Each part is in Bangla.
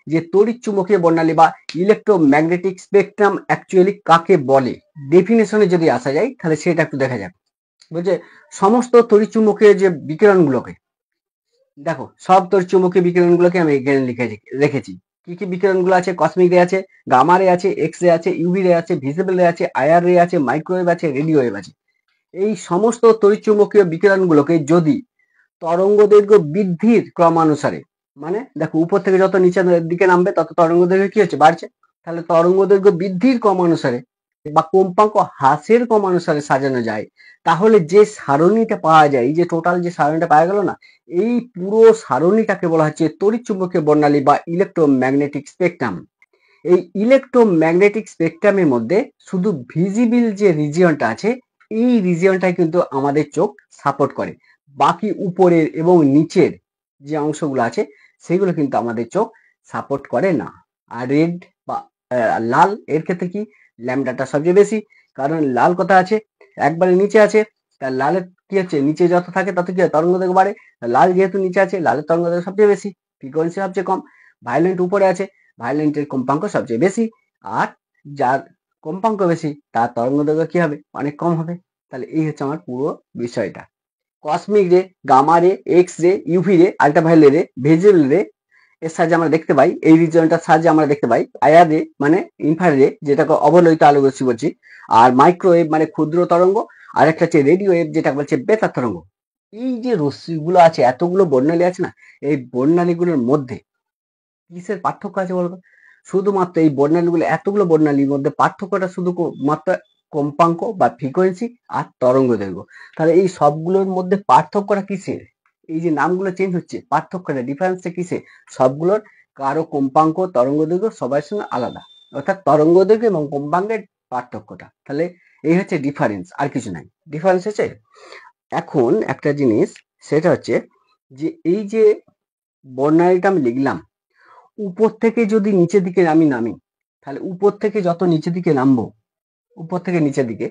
যে তড়িৎ চুম্বকীয় বর্ণালী বা ইলেকট্রোম্যাগনেটিক স্পেকট্রাম অ্যাকচুয়ালি কাকে বলে, ডেফিনেশনে যদি আসা যায় তাহলে সেটা একটু দেখা যাক। বলছে সমস্ত তড়িৎ চুম্বকীয় যে বিকিরণগুলোকে, দেখো সব তড়িৎচুম্বকীয় বিকিরণগুলোকে আমি এখানে লিখে রেখেছি। কি কি বিকিরণগুলো আছে? কসমিক রে আছে, গামা রে আছে, এক্স রে আছে, ইউভি রে আছে, ভিজিবল রে আছে, আইআর রে আছে, মাইক্রোওয়েভ আছে, রেডিও ওয়েভ আছে। এই সমস্ত তড়িৎচুম্বকীয় বিকিরণগুলোকে যদি তরঙ্গ দৈর্ঘ্য বৃদ্ধির ক্রমানুসারে, মানে দেখো উপর থেকে যত নিচের দিকে নামবে তত তরঙ্গ দৈর্ঘ্য কি হচ্ছে? বাড়ছে। তাহলে তরঙ্গ দৈর্ঘ্য বৃদ্ধির ক্রমানুসারে বা কম্পাঙ্ক হ্রাসের ক্রমানুসারে সাজানো যায়, তাহলে যে সারণীটা পাওয়া যায়, এই যে টোটাল যে সারণীটা পাওয়া গেল না, এই পুরো সারণীটাকে বলা হচ্ছে তড়িৎচুম্বকীয় বর্ণালী বা ইলেকট্রোম্যাগনেটিক স্পেকট্রাম। এই ইলেকট্রোম্যাগনেটিক স্পেকট্রামের মধ্যে শুধু ভিজিবল যে রিজিয়নটা আছে, এই রিজিয়নটাই কিন্তু আমাদের চোখ সাপোর্ট করে। বাকি উপরের এবং নিচের যে অংশগুলো আছে সেগুলো কিন্তু আমাদের চোখ সাপোর্ট করে না। আর রেড বা লাল এর ক্ষেত্রে কি ল্যামডাটা সবচেয়ে বেশি, কারণ লাল কথা আছে একবারে নিচে আছে, তার লালের কি হচ্ছে নিচে যত থাকে তত কি হয় তরঙ্গ দৈর্ঘ্য বাড়ে। লাল যেহেতু নিচে আছে লালের তরঙ্গ দৈর্ঘ্য সবচেয়ে বেশি, ফ্রিকোয়েন্সি সবচেয়ে কম। ভায়োলেন্ট উপরে আছে, ভায়োলেন্টের কম্পাঙ্ক সবচেয়ে বেশি, আর যার কম্পাঙ্ক বেশি তার তরঙ্গ দৈর্ঘ্য কি হবে? অনেক কম হবে। তাহলে এই হচ্ছে আমার পুরো বিষয়টা। কসমিক রে, গামা রে, এক্স রে, ইউভি রে, আল্ট্রাভায়োলেট রে, ভিজিবল রে এর সাহায্যে আমরা দেখতে পাই, এই রিজনটার সাহায্যে আমরা দেখতে পাই। আইআর রে মানে ইনফ্রারেড রে, যেটাকে অবলোহিত আলোকরশ্মি বলছি, আর মাইক্রোওয়েভ মানে ক্ষুদ্র তরঙ্গ, আর একটা হচ্ছে রেডিও ওয়েভ যেটা বলছে বেতার তরঙ্গ। এই যে রশ্মিগুলো আছে, এতগুলো বর্ণালী আছে না, এই বর্ণালীগুলোর মধ্যে কিসের পার্থক্য আছে বলতো? শুধুমাত্র এই বর্ণালীগুলো, এতগুলো বর্ণালীর মধ্যে পার্থক্যটা শুধু মাত্র কম্পাঙ্ক বা ফ্রিকোয়েন্সি আর তরঙ্গ দৈর্ঘ্য। তাহলে এই সবগুলোর মধ্যে পার্থক্যটা কিসের? এই যে নামগুলো চেঞ্জ হচ্ছে, পার্থক্যটা ডিফারেন্সটা কিসে? সবগুলোর কারো কম্পাঙ্ক তরঙ্গ দৈর্ঘ্য সবার সঙ্গে আলাদা, অর্থাৎ তরঙ্গ দৈর্ঘ্য এবং কম্পাঙ্কের পার্থক্যটা। তাহলে এই হচ্ছে ডিফারেন্স, আর কিছু নাই। ডিফারেন্স হচ্ছে এখন একটা জিনিস, সেটা হচ্ছে যে এই যে বর্ণালীটা আমি লিখলাম, উপর থেকে যদি নিচের দিকে আমি নামি, তাহলে উপর থেকে যত নিচের দিকে নামবো, উপর থেকে নিচের দিকে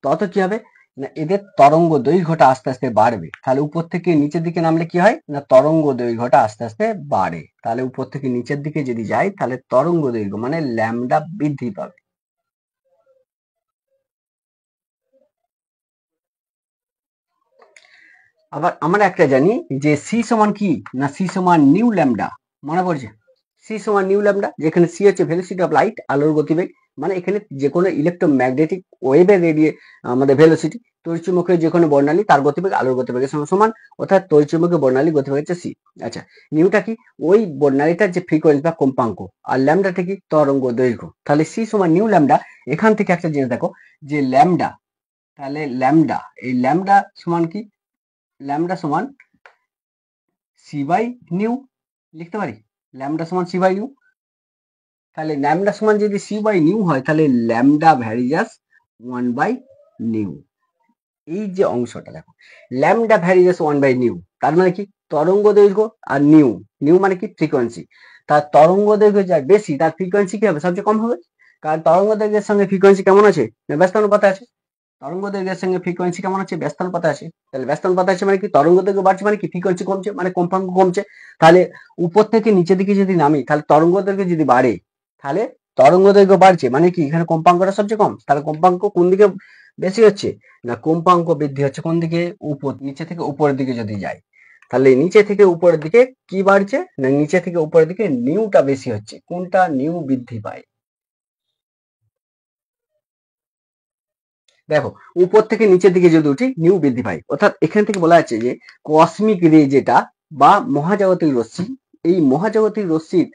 তত কি হবে না, এদের তরঙ্গ দৈর্ঘ্যটা আস্তে আস্তে বাড়বে। তাহলে উপর থেকে নিচের দিকে নামলে কি হয় না, তরঙ্গ দৈর্ঘ্যটা আস্তে আস্তে বাড়ে। তাহলে উপর থেকে নিচের দিকে যদি যাই তাহলে তরঙ্গ দৈর্ঘ্য মানে ল্যামডা বৃদ্ধি পাবে। আবার আমরা একটা জানি যে সি সমান কি না, সি সমান নিউ ল্যামডা, মনে পড়ছে? সি সমান নিউ ল্যামডা, যেখানে সি হচ্ছে ভেলোসিটি অফ লাইট, আলোর গতিবেগ, মানে এখানে যে কোনো ইলেকট্রোম্যাগনেটিক ওয়েভের আমাদের ভেলোসিটি, তড়িৎচুম্বকীয় যে কোনো বর্ণালী তার গতিবেগ আলোর গতিবেগের সঙ্গে সমান, অর্থাৎ তড়িৎচুম্বকীয় বর্ণালী গতিবেগ হচ্ছে সি। আচ্ছা, নিউটা কি? ওই বর্ণালীটার যে ফ্রিকোয়েন্সি বা কম্পাঙ্ক, আর ল্যামডাটা কি? তরঙ্গ দৈর্ঘ্য। তাহলে সি সমান নিউ ল্যামডা। এখান থেকে একটা জিনিস দেখো যে ল্যামডা, তাহলে ল্যামডা, এই ল্যামডা সমান কি? ল্যামডা সমান সি বাই নিউ, লিখতে পারি ল্যামডা সমান সি বাই নিউ। তাহলে ল্যামডা সমান যদি সি বাই নিউ হয়, তাহলে ল্যামডা ভ্যারিজাস 1 বাই নিউ। এই যে অংশটা দেখো, ল্যামডা ভ্যারিজাস 1 বাই নিউ, তার মানে কি? তরঙ্গ দৈর্ঘ্য আর নিউ, নিউ মানে কি? ফ্রিকোয়েন্সি। তার তরঙ্গ দৈর্ঘ্য যা বেশি তার ফ্রিকোয়েন্সি কি হবে? সবচেয়ে কম হবে। কারণ তরঙ্গ দৈর্ঘ্যের সঙ্গে ফ্রিকোয়েন্সি কেমন আছে? ব্যস্তানুপাতে আছে। তরঙ্গ দৈর্ঘ্যের সঙ্গে ফ্রিকোয়েন্সি কেমন আছে? ব্যস্তানুপাতে আছে। তাহলে ব্যস্তানুপাতে আছে মানে কি? তরঙ্গ দৈর্ঘ্য বাড়ছে মানে কি? ফ্রিকোয়েন্সি কমছে মানে কম্পাঙ্ক কমছে। তাহলে উপর থেকে নিচের দিকে যদি নামি, তাহলে তরঙ্গ দৈর্ঘ্য যদি বাড়ে, তাহলে তরঙ্গ দৈর্ঘ্য বাড়ছে মানে কি? এখানে কম্পাঙ্কটা সবচেয়ে কম, তাহলে কম্পাঙ্ক কোন দিকে বেশি হচ্ছে না? কম্পাঙ্ক বৃদ্ধি হচ্ছে কোন দিকে? উপর, নিচে থেকে উপরের দিকে যদি যায়, তাহলে নিচে থেকে উপরের দিকে কি বাড়ছে না, নিচে থেকে উপরের দিকে নিউটা বেশি হচ্ছে। কোনটা? নিউ বৃদ্ধি পায়। দেখো উপর থেকে নিচের দিকে যদি উঠি নিউ বৃদ্ধি পায়, অর্থাৎ এখান থেকে বলা যাচ্ছে যে কসমিক রে যেটা বা মহাজাগতিক রশ্মি, এই মহাজাগতিক রশ্মির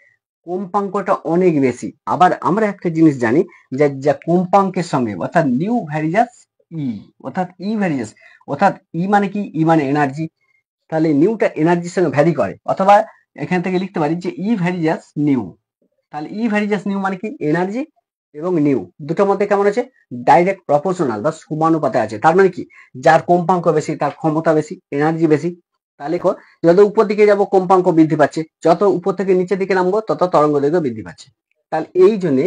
কম্পাঙ্কটা অনেক বেশি। আবার আমরা একটা জিনিস জানি যে যা কম্পাঙ্কের সঙ্গে, অর্থাৎ নিউ ভ্যারিজাস ই, অর্থাৎ ই ভ্যারিজাস, অর্থাৎ ই মানে কি? ই মানে এনার্জি। তাহলে নিউটা এনার্জির সঙ্গে ভ্যারি করে, অথবা এখান থেকে লিখতে পারি যে ই ভ্যারিজাস নিউ। তাহলে ই ভ্যারিজাস নিউ মানে কি? এনার্জি এবং নিউ দুটোর মধ্যে কেমন আছে? ডাইরেক্ট প্রপোর্শনাল বা সমানুপাতে আছে। তার মানে কি? যার কম্পাঙ্ক বেশি তার ক্ষমতা বেশি, এনার্জি বেশি। তাহলে যত উপর দিকে যাব কম্পাঙ্ক বৃদ্ধি পাচ্ছে, যত উপর থেকে নিচের দিকে নামবো তত তরঙ্গ দৈর্ঘ্য বৃদ্ধি পাচ্ছে। তাহলে এই জন্য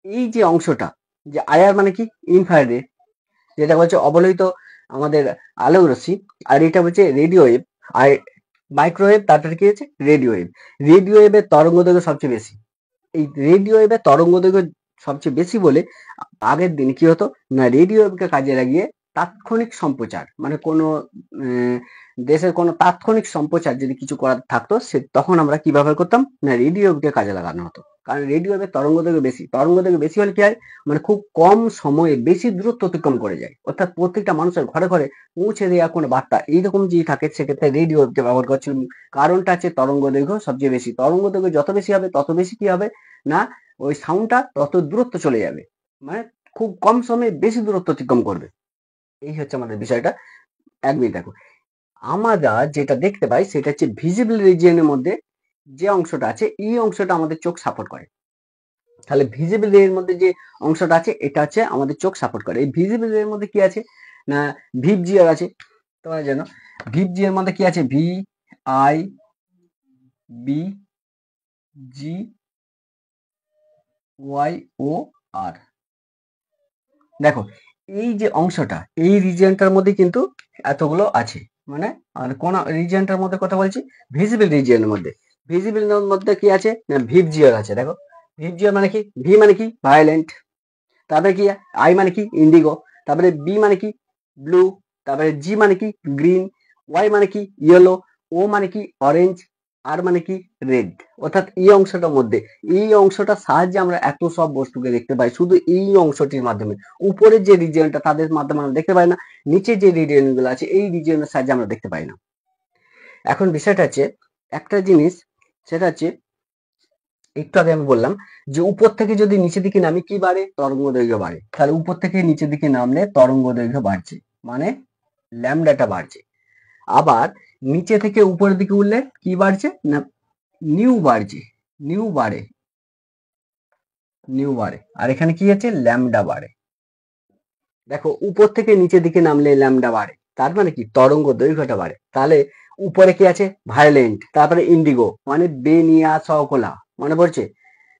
এই যে অংশটা, যে আইআর মানে কি? ইনফ্রারেড, যেটা বলছে অবলোহিত আমাদের আলোক রশ্মি, আর এটা হচ্ছে রেডিও ওয়েভ। আর মাইক্রোওয়েভ, তারপরে কি হচ্ছে রেডিও ওয়েভ। রেডিও ওয়েভের তরঙ্গ দৈর্ঘ্য সবচেয়ে বেশি। এই রেডিও ওয়েভের তরঙ্গ দৈর্ঘ্য সবচেয়ে বেশি বলে আগের দিন কি হতো না, রেডিও ওয়েভকে কাজে লাগিয়ে তাৎক্ষণিক সম্প্রচার, মানে কোনো দেশের কোনো তাৎক্ষণিক সম্প্রচার যদি কিছু করার থাকতো, সে তখন আমরা কি ব্যবহার করতাম না, রেডিও ওয়েভকে কাজে লাগানো হতো। কারণ রেডিও ওয়েভের তরঙ্গ দৈর্ঘ্য বেশি, তরঙ্গ দৈর্ঘ্য বেশি হলে কি হয়, মানে খুব কম সময়ে বেশি দূরত্ব অতিক্রম করে যায়, অর্থাৎ প্রত্যেকটা মানুষের ঘরে ঘরে পৌঁছে দেওয়া কোনো বার্তা এইরকম যদি থাকে, সেক্ষেত্রে রেডিও ওয়েভকে ব্যবহার করছিল। কারণটা হচ্ছে তরঙ্গ দৈর্ঘ্য সবচেয়ে বেশি, তরঙ্গ দৈর্ঘ্য যত বেশি হবে তত বেশি কি হবে না, ওই সাউন্ডটা তত দূরত্ব চলে যাবে, মানে খুব কম সময়ে বেশি দূরত্ব অতিক্রম করবে। এই হচ্ছে আমাদের বিষয়টা। এক মিনিট দেখো, আমরা যেটা দেখতে পাই সেটা হচ্ছে ভিজিবল রিজিয়নের মধ্যে যে অংশটা আছে, এই অংশটা আমাদের চোখ সাপোর্ট করে। তাহলে ভিজিবল এর মধ্যে যে অংশটা আছে এটা হচ্ছে আমাদের চোখ সাপোর্ট করে। এই ভিজিবল এর মধ্যে কি আছে না, ভিপ জিয়ার আছে, তোমরা জানো ভিপ জি এর মধ্যে কি আছে, V I B G Y O R. দেখো এই যে অংশটা, এই রিজিয়নটার মধ্যে কিন্তু এতগুলো আছে, মানে আর কোন রিজিয়নটার মধ্যে কথা বলছি, ভিজিবল রিজিয়নের মধ্যে। ভিজিবল মধ্যে কি আছে না, ভিপ জিয়ার আছে। দেখো ভিপ জিয়ার মানে কি, ভি মানে কি ভায়োলেন্ট, তারপরে কি আই মানে কি ইন্ডিগো, তারপরে বি মানে কি ব্লু, তারপরে জি মানে কি গ্রিন, ওয়াই মানে কি ইয়েলো, ও মানে কি অরেঞ্জ, আর মানে কি রেড। অর্থাৎ এই অংশটার মধ্যে, এই অংশটার সাহায্যে আমরা এত সব বস্তুকে দেখতে পাই শুধু এই অংশটির মাধ্যমে। উপরের যে রিজিয়নটা তাদের মাধ্যমে আমরা দেখতে পাই না, নিচে যে রিজিয়ন গুলো আছে এই রিজিয়নের সাহায্যে আমরা দেখতে পাই না। এখন বিষয়টা হচ্ছে একটা জিনিস, সেটা হচ্ছে একটু আগে আমি বললাম যে উপর থেকে যদি নিচের দিকে নামি কি বাড়ে, তরঙ্গ দৈর্ঘ্য বাড়ে। তাহলে উপর থেকে নিচের দিকে নামলে তরঙ্গ দৈর্ঘ্য বাড়ছে, মানে ল্যামডাটা বাড়ছে। আবার নিচে থেকে উপরের দিকে উঠলে কি বাড়ছে না, নিউ বাড়ছে, নিউ বাড়ে, নিউ বাড়ে। আর এখানে কি আছে, ল্যামডা বাড়ে। দেখো উপর থেকে নিচের দিকে নামলে ল্যামডা বাড়ে, তার মানে কি তরঙ্গ দৈর্ঘ্যটা বাড়ে। তাহলে উপরে কি আছে ভায়োলেন্ট, তারপরে ইন্ডিগো মানে বেনিয়া সকোলা, মনে পড়ছে?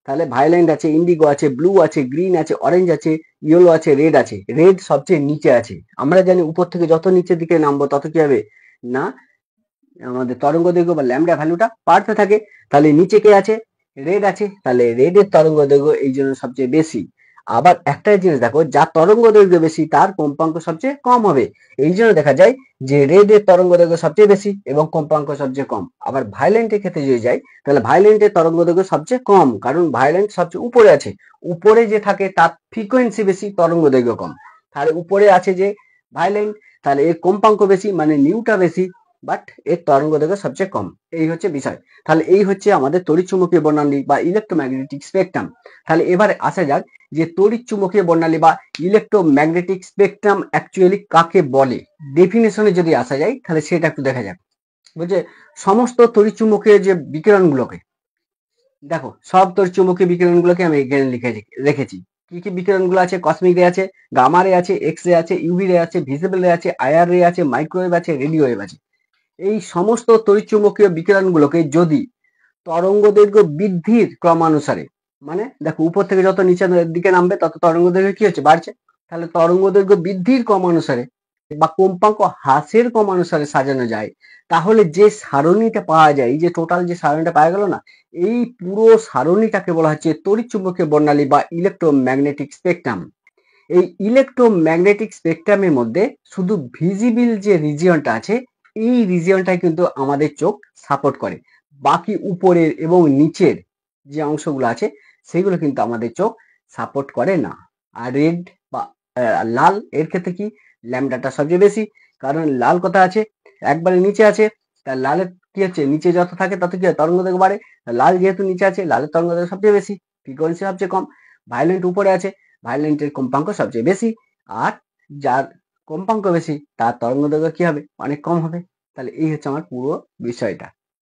তাহলে ভায়োলেন্ট আছে, ইন্ডিগো আছে, ব্লু আছে, গ্রিন আছে, অরেঞ্জ আছে, ইয়েলো আছে, রেড আছে। রেড সবচেয়ে নিচে আছে। আমরা জানি উপর থেকে যত নিচের দিকে নামবো তত কি হবে না, আমাদের তরঙ্গ দৈর্ঘ্য বা ল্যামডা ভ্যালুটা বাড়তে থাকে। তাহলে নিচে কে আছে, রেড আছে, তাহলে রেডের তরঙ্গ দৈর্ঘ্য এই জন্য সবচেয়ে বেশি। আবার একটা জিনিস দেখো, যার তরঙ্গ দৈর্ঘ্য বেশি তার কম্পাঙ্ক সবচেয়ে কম হবে। এই জন্য দেখা যায় যে রেডের তরঙ্গ দৈর্ঘ্য সবচেয়ে বেশি এবং কম্পাঙ্ক সবচেয়ে কম। আবার ভায়োলেন্টের ক্ষেত্রে যদি যাই, তাহলে ভায়োলেন্টের তরঙ্গ দৈর্ঘ্য সবচেয়ে কম, কারণ ভায়োলেন্ট সবচেয়ে উপরে আছে। উপরে যে থাকে তার ফ্রিকোয়েন্সি বেশি, তরঙ্গ দৈর্ঘ্য কম। তাহলে উপরে আছে যে ভায়োলেন্ট, তাহলে এর কম্পাঙ্ক বেশি, মানে নিউটা বেশি, বাট এর তরঙ্গ দৈর্ঘ্য সবচেয়ে কম। এই হচ্ছে বিষয়। তাহলে এই হচ্ছে আমাদের তড়িৎচুম্বকীয় বর্ণালী বা ইলেকট্রোম্যাগনেটিক স্পেকট্রাম। তাহলে এবারে আসা যাক যে তড়িৎচুম্বকীয় বর্ণালী বা ইলেকট্রোম্যাগনেটিক স্পেকট্রাম অ্যাকচুয়ালি কাকে বলে। ডেফিনেশনে যদি আসা যায় তাহলে সেটা একটু দেখা যাক। বলছে সমস্ত তড়িৎচুম্বকীয় যে বিকিরণগুলোকে, দেখো সব তড়িৎচুম্বকীয় বিকিরণগুলোকে আমি এখানে লিখে রেখেছি। কি কি বিকিরণগুলো আছে, কসমিক রে আছে, গামা রে আছে, এক্স রে আছে, ইউভি রে আছে, ভিজিবল রে আছে, আইআর রে আছে, মাইক্রোওয়েভ আছে, রেডিও ওয়েভ আছে। এই সমস্ত তড়িৎচুম্বকীয় বিকিরণগুলোকে যদি তরঙ্গ দৈর্ঘ্য বৃদ্ধির ক্রমানুসারে, মানে দেখো উপর থেকে যত নিচের দিকে নামবে তত তরঙ্গ দৈর্ঘ্য কি হচ্ছে বাড়ছে। তাহলে তরঙ্গ দৈর্ঘ্য বৃদ্ধির ক্রমানুসারে বা কম্পাঙ্ক হ্রাসের ক্রমানুসারে সাজানো যায়, তাহলে যে সারণীটা পাওয়া যায়, এই যে টোটাল যে সারণীটা পাওয়া গেল না, এই পুরো সারণীটাকে বলা হচ্ছে তড়িৎচুম্বকীয় বর্ণালী বা ইলেকট্রোম্যাগনেটিক স্পেকট্রাম। এই ইলেকট্রোম্যাগনেটিক স্পেকট্রামের মধ্যে শুধু ভিজিবল যে রিজিয়নটা আছে, এই রিজিয়নটাই কিন্তু আমাদের চোখ সাপোর্ট করে। বাকি উপরের এবং নিচের যে অংশগুলো আছে সেগুলো কিন্তু আমাদের চোখ সাপোর্ট করে না। আর রেড বা লাল এর ক্ষেত্রে কি, ল্যামডাটা সবচেয়ে বেশি, কারণ লাল কথা আছে একবারে নিচে আছে। তার লালের কি হচ্ছে, নিচে যত থাকে তত কি তরঙ্গ দৈর্ঘ্য বাড়ে। লাল যেহেতু নিচে আছে, লালের তরঙ্গ দৈর্ঘ্য সবচেয়ে বেশি, ফ্রিকোয়েন্সি সবচেয়ে কম। ভায়োলেন্ট উপরে আছে, ভায়োলেন্টের কম্পাঙ্ক সবচেয়ে বেশি, আর যার কম্পাঙ্ক বেশি তার তরঙ্গ দৈর্ঘ্য কি হবে, অনেক কম হবে। তাহলে এই হচ্ছে আমার পুরো বিষয়টা।